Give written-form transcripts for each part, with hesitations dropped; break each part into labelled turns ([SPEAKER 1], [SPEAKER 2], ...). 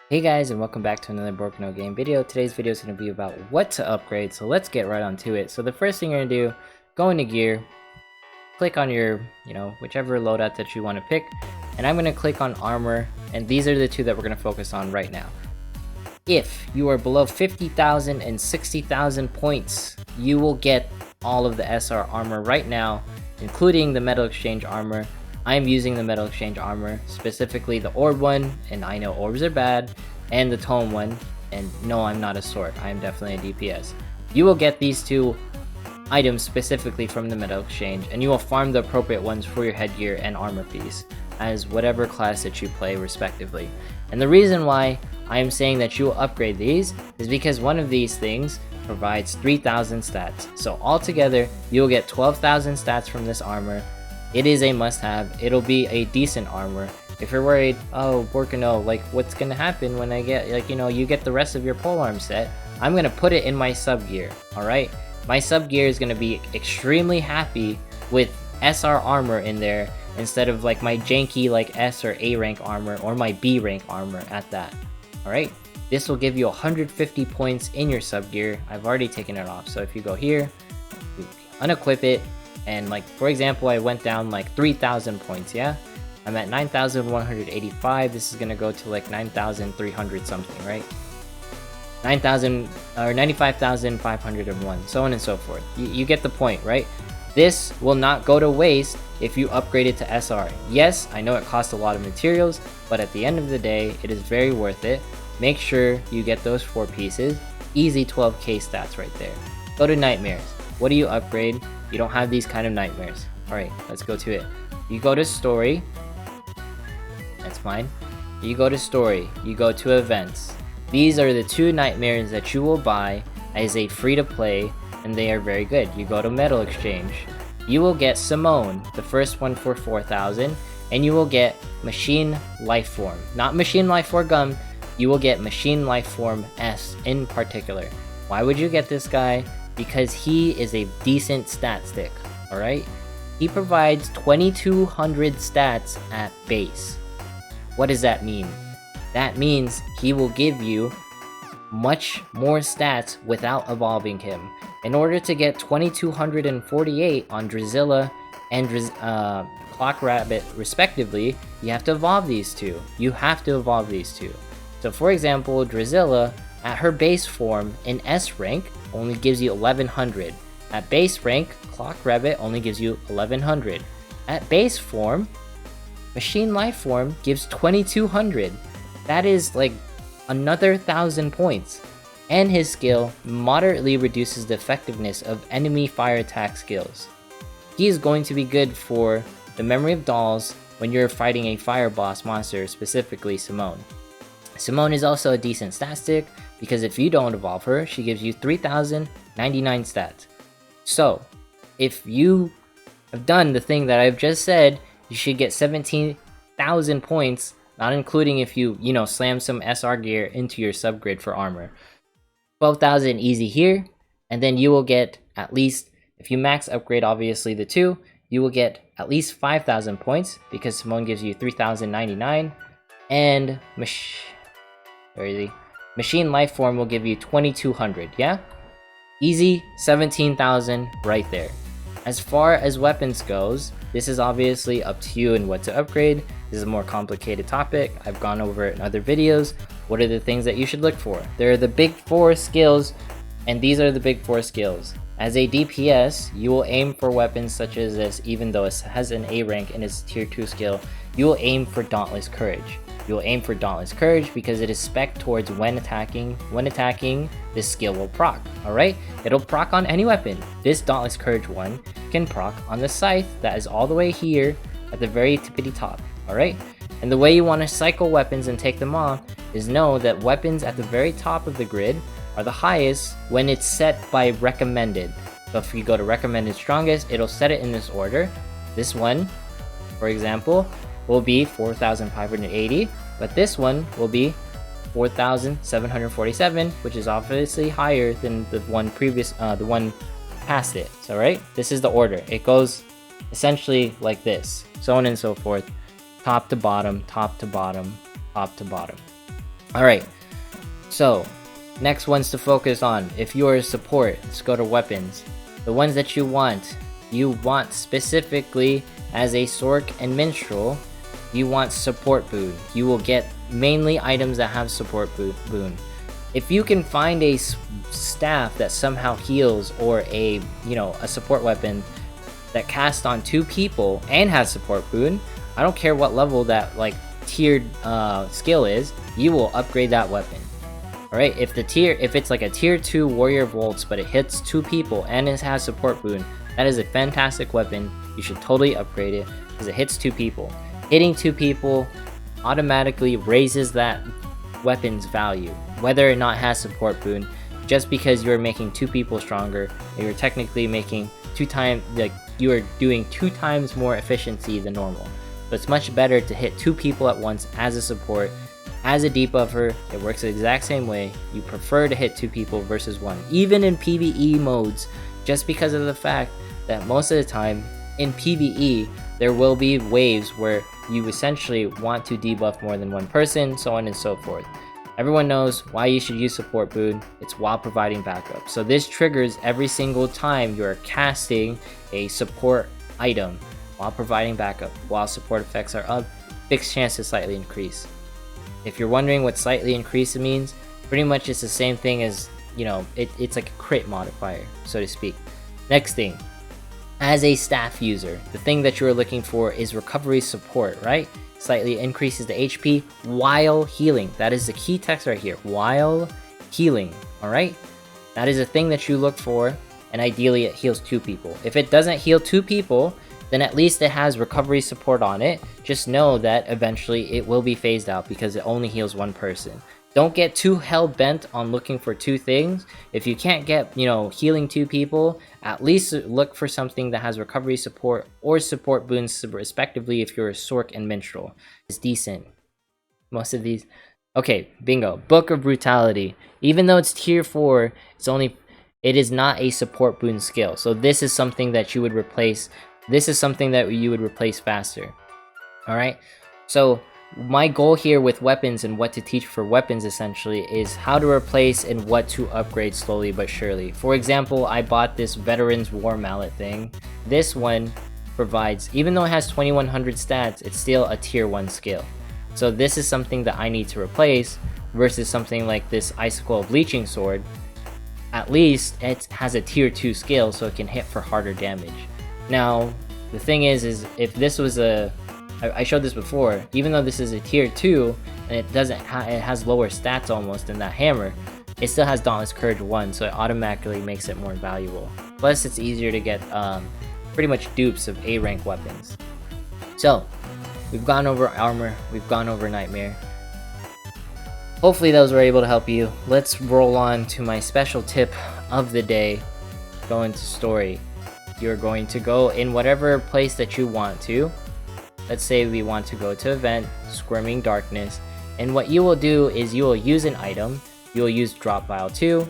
[SPEAKER 1] Hey guys, and welcome back to another Broken No Game video. Today's video is going to be about what to upgrade, so let's get right onto it. So the first thing you're going to do, go into gear, click on your, whichever loadout that you want to pick, and I'm going to click on armor, and these are the two that we're going to focus on right now. If you are below 50,000 and 60,000 points, you will get all of the SR armor right now, including the Metal Exchange armor. I'm using the Metal Exchange armor, specifically the orb one, and I know orbs are bad, and the tome one, and no, I'm not a sword, I am definitely a DPS. You will get these two items specifically from the Metal Exchange, and you will farm the appropriate ones for your headgear and armor piece, as whatever class that you play respectively. And the reason why I am saying that you will upgrade these is because one of these things provides 3,000 stats. So altogether, you will get 12,000 stats from this armor. It is a must-have. It'll be a decent armor. If you're worried, oh, Borkano, like what's gonna happen when I get, you get the rest of your polearm set, I'm gonna put it in my sub gear, alright? My sub gear is gonna be extremely happy with SR armor in there instead of like my janky like S or A rank armor or my B rank armor at that, alright? This will give you 150 points in your sub gear. I've already taken it off, so if you go here, you unequip it, and like for example I went down like 3,000 points, yeah, I'm at 9,185. this is gonna go to like 9,300 something, right? 9,000 or 95,501, so on and so forth. You get the point, right? This will not go to waste if you upgrade it to SR. Yes, I know it costs a lot of materials, but at the end of the day it is very worth it. Make sure you get those 4 pieces. Easy 12k stats right there. Go to nightmares. What do you upgrade? You don't have these kind of nightmares. Alright, let's go to it. You go to story. That's fine. You go to story. You go to events. These are the 2 nightmares that you will buy as a free to play, and they are very good. You go to Metal Exchange. You will get Simone, the first one for 4,000, and you will get Machine Lifeform. Not Machine Lifeform Gum, you will get Machine Lifeform S in particular. Why would you get this guy? Because he is a decent stat stick, alright? He provides 2,200 stats at base. What does that mean? That means he will give you much more stats without evolving him. In order to get 2,248 on Drizilla and Clock Rabbit respectively, you have to evolve these two. You have to evolve these two. So for example, Drizilla at her base form in S rank only gives you 1,100. At base rank, Clock Rabbit only gives you 1,100. At base form, Machine Life Form gives 2,200. That is like another 1,000 points. And his skill moderately reduces the effectiveness of enemy fire attack skills. He is going to be good for the Memory of Dolls when you're fighting a fire boss monster, specifically Simone. Simone is also a decent stat stick because if you don't evolve her, she gives you 3,099 stats. So, if you have done the thing that I've just said, you should get 17,000 points, not including if you, slam some SR gear into your subgrid for armor. 12,000 easy here, and then you will get at least, if you max upgrade obviously the 2, you will get at least 5,000 points because Simone gives you 3,099, and Machine Lifeform will give you 2,200, yeah? Easy 17,000 right there. As far as weapons goes, this is obviously up to you and what to upgrade. This is a more complicated topic. I've gone over it in other videos. What are the things that you should look for? There are the big 4 skills, and these are the big 4 skills. As a DPS, you will aim for weapons such as this, even though it has an A rank and is tier 2 skill. You will aim for Dauntless Courage. You will aim for Dauntless Courage because it is spec towards when attacking. When attacking, this skill will proc, alright? It'll proc on any weapon. This Dauntless Courage one can proc on the Scythe that is all the way here at the very tippity top, alright? And the way you want to cycle weapons and take them off is know that weapons at the very top of the grid are the highest when it's set by recommended. So if you go to recommended strongest, it'll set it in this order. This one, for example, will be 4,580, but this one will be 4,747, which is obviously higher than the one previous, the one past it. So right, this is the order. It goes essentially like this, so on and so forth, top to bottom, top to bottom, top to bottom. Alright, so next ones to focus on. If you're a support, let's go to weapons. The ones that you want specifically as a Sork and Minstrel, you want support boon. You will get mainly items that have support boon. If you can find a staff that somehow heals, or a support weapon that casts on 2 people and has support boon, I don't care what level that like tiered skill is, you will upgrade that weapon. Alright, if it's like a tier 2 warrior volts but it hits 2 people and it has support boon, that is a fantastic weapon. You should totally upgrade it because it hits 2 people. Hitting 2 people automatically raises that weapon's value, whether or not it has support boon. Just because you're making 2 people stronger, you're technically making 2 times, like you are doing 2 times more efficiency than normal. So it's much better to hit 2 people at once as a support. As a debuffer, it works the exact same way. You prefer to hit 2 people versus 1, even in PvE modes, just because of the fact that most of the time in PvE there will be waves where you essentially want to debuff more than 1 person, so on and so forth. Everyone knows why you should use support boon. It's while providing backup. So this triggers every single time you are casting a support item while providing backup. While support effects are up, fixed chance to slightly increase. If you're wondering what slightly increase means, pretty much it's the same thing as, it's like a crit modifier, so to speak. Next thing, as a staff user, the thing that you're looking for is recovery support, right? Slightly increases the HP while healing. That is the key text right here, while healing, alright? That is a thing that you look for, and ideally it heals 2 people. If it doesn't heal 2 people, then at least it has recovery support on it. Just know that eventually it will be phased out because it only heals 1 person. Don't get too hell-bent on looking for 2 things. If you can't get, healing 2 people, at least look for something that has recovery support or support boons respectively if you're a Sork and Minstrel. It's decent. Most of these... Okay, bingo. Book of Brutality. Even though it's tier 4, it is not a support boon skill. So this is something that you would replace. This is something that you would replace faster. Alright? So my goal here with weapons and what to teach for weapons essentially is how to replace and what to upgrade slowly but surely. For example, I bought this Veterans War Mallet thing. This one provides, even though it has 2100 stats, it's still a tier 1 skill. So this is something that I need to replace versus something like this Icicle Bleaching Sword. At least it has a tier 2 skill so it can hit for harder damage. Now, the thing is if this was I showed this before, even though this is a tier 2 and it has lower stats almost than that hammer, it still has Dauntless Courage 1, so it automatically makes it more valuable. Plus, it's easier to get pretty much dupes of A rank weapons. So, we've gone over armor, we've gone over nightmare. Hopefully those were able to help you. Let's roll on to my special tip of the day. Go into story. You're going to go in whatever place that you want to. Let's say we want to go to event, Squirming Darkness, and what you will do is you will use an item. You will use Drop Vial 2.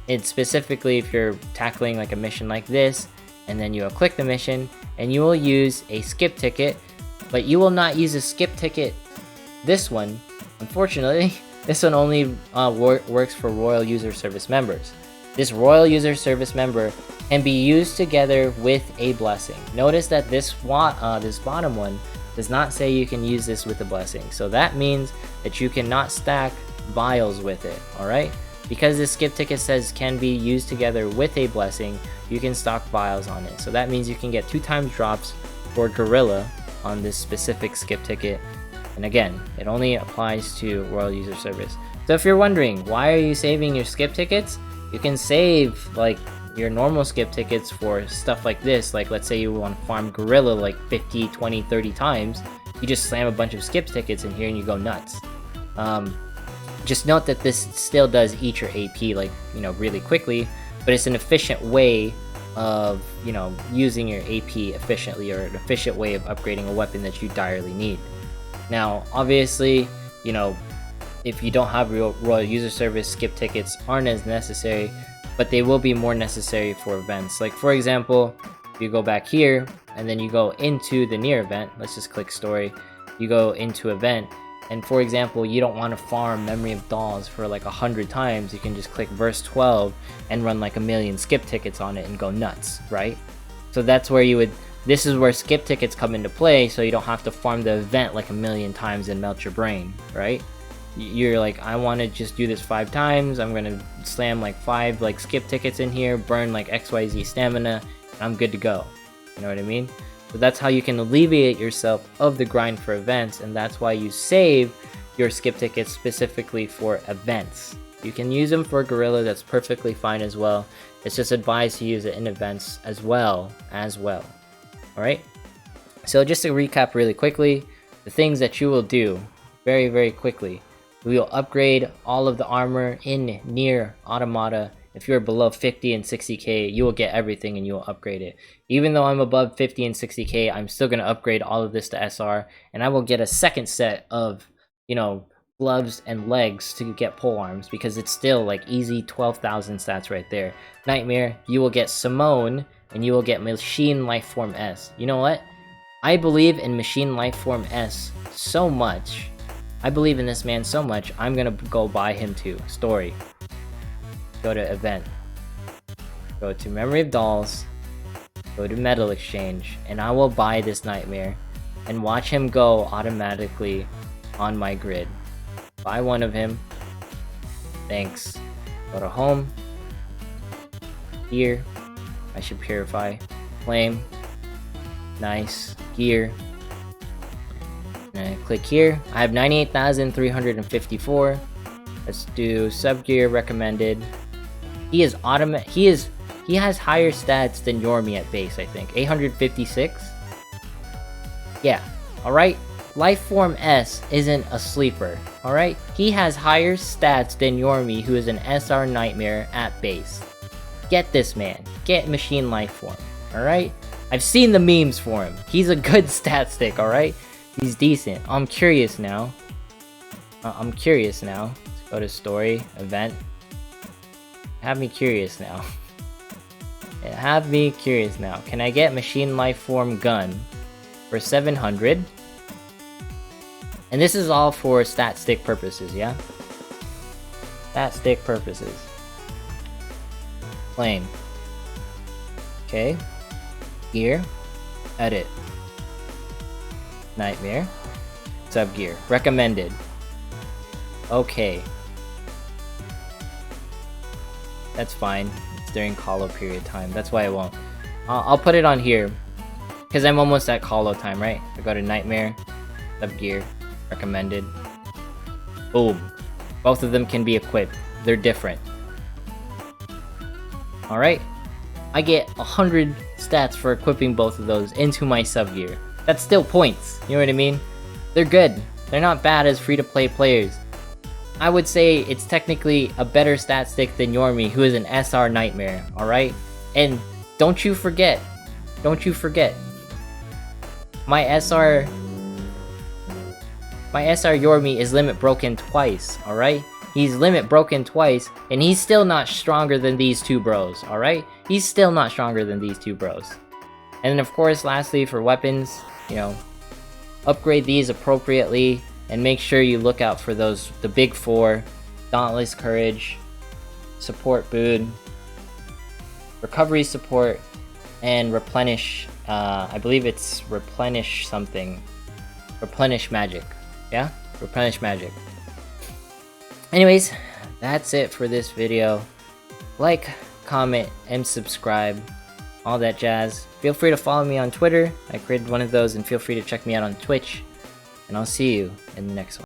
[SPEAKER 1] It's specifically if you're tackling like a mission like this, and then you will click the mission, and you will use a skip ticket, but you will not use a skip ticket. This one, unfortunately, this one only works for Royal User Service members. This Royal User Service member can be used together with a blessing. Notice that this bottom one does not say you can use this with a blessing. So that means that you cannot stack vials with it, alright? Because this skip ticket says can be used together with a blessing, you can stock vials on it. So that means you can get 2 times drops for Gorilla on this specific skip ticket. And again, it only applies to Royal User Service. So if you're wondering, why are you saving your skip tickets? You can save like your normal skip tickets for stuff like this. Like let's say you want to farm Gorilla like 50, 20, 30 times. You just slam a bunch of skip tickets in here and you go nuts. Just note that this still does eat your AP like, really quickly, but it's an efficient way of, using your AP efficiently, or an efficient way of upgrading a weapon that you direly need. Now, obviously, if you don't have Royal User Service, skip tickets aren't as necessary, but they will be more necessary for events. Like for example, if you go back here and then you go into the NieR event, let's just click story, you go into event, and for example, you don't want to farm Memory of Dolls for like 100 times, you can just click verse 12 and run like a million skip tickets on it and go nuts, right? So that's where you would, this is where skip tickets come into play, so you don't have to farm the event like a million times and melt your brain, right? You're like, I want to just do this 5 times, I'm gonna slam like 5 like skip tickets in here, burn like XYZ stamina, and I'm good to go. You know what I mean? So that's how you can alleviate yourself of the grind for events, and that's why you save your skip tickets specifically for events. You can use them for Gorilla, that's perfectly fine as well. It's just advised to use it in events as well. Alright? So just to recap really quickly, the things that you will do very quickly. We will upgrade all of the armor in NieR Automata. If you're below 50 and 60k, you will get everything and you will upgrade it. Even though I'm above 50 and 60k, I'm still going to upgrade all of this to SR, and I will get a second set of, you know, gloves and legs to get pole arms, because it's still like easy 12,000 stats right there. Nightmare, you will get Simone, and you will get Machine Lifeform S. You know what? I believe in Machine Lifeform S so much. I believe in this man so much, I'm going to go buy him too. Story. Go to event, go to Memory of Dolls, go to Metal Exchange, and I will buy this Nightmare and watch him go automatically on my grid. Buy one of him. Thanks. Go to home. Here, I should purify. Flame. Nice. Gear. And I click here. I have 98,354. Let's do sub-gear recommended. He has higher stats than Yume at base, I think. 856? Yeah, alright? Lifeform S isn't a sleeper, alright? He has higher stats than Yume, who is an SR Nightmare at base. Get this man. Get Machine Lifeform, alright? I've seen the memes for him. He's a good stat stick, alright? He's decent. I'm curious now. Let's go to story, event. Have me curious now. Have me curious now. Can I get Machine Lifeform gun for 700? And this is all for stat stick purposes, yeah? Stat stick purposes. Flame. Okay. Gear. Edit. Nightmare. Sub-gear. Recommended. Okay. That's fine. It's during call-o period time. That's why I won't. I'll put it on here, because I'm almost at call-o time, right? I go to Nightmare, Sub-gear, recommended. Boom. Both of them can be equipped. They're different. Alright? I get 100 stats for equipping both of those into my sub-gear. That's still points. You know what I mean? They're good. They're not bad as free-to-play players. I would say it's technically a better stat stick than Yume, who is an SR Nightmare, alright? And don't you forget, my SR Yume is limit broken twice, alright? He's limit broken twice, and he's still not stronger than these two bros, alright? He's still not stronger than these two bros. And then of course, lastly, for weapons, you know, upgrade these appropriately, and make sure you look out for those, the big four: Dauntless Courage, Support Boon, Recovery Support, and Replenish, I believe it's Replenish something. Replenish Magic. Yeah? Replenish Magic. Anyways, that's it for this video. Like, comment, and subscribe. All that jazz. Feel free to follow me on Twitter. I created one of those, and feel free to check me out on Twitch. And I'll see you in the next one.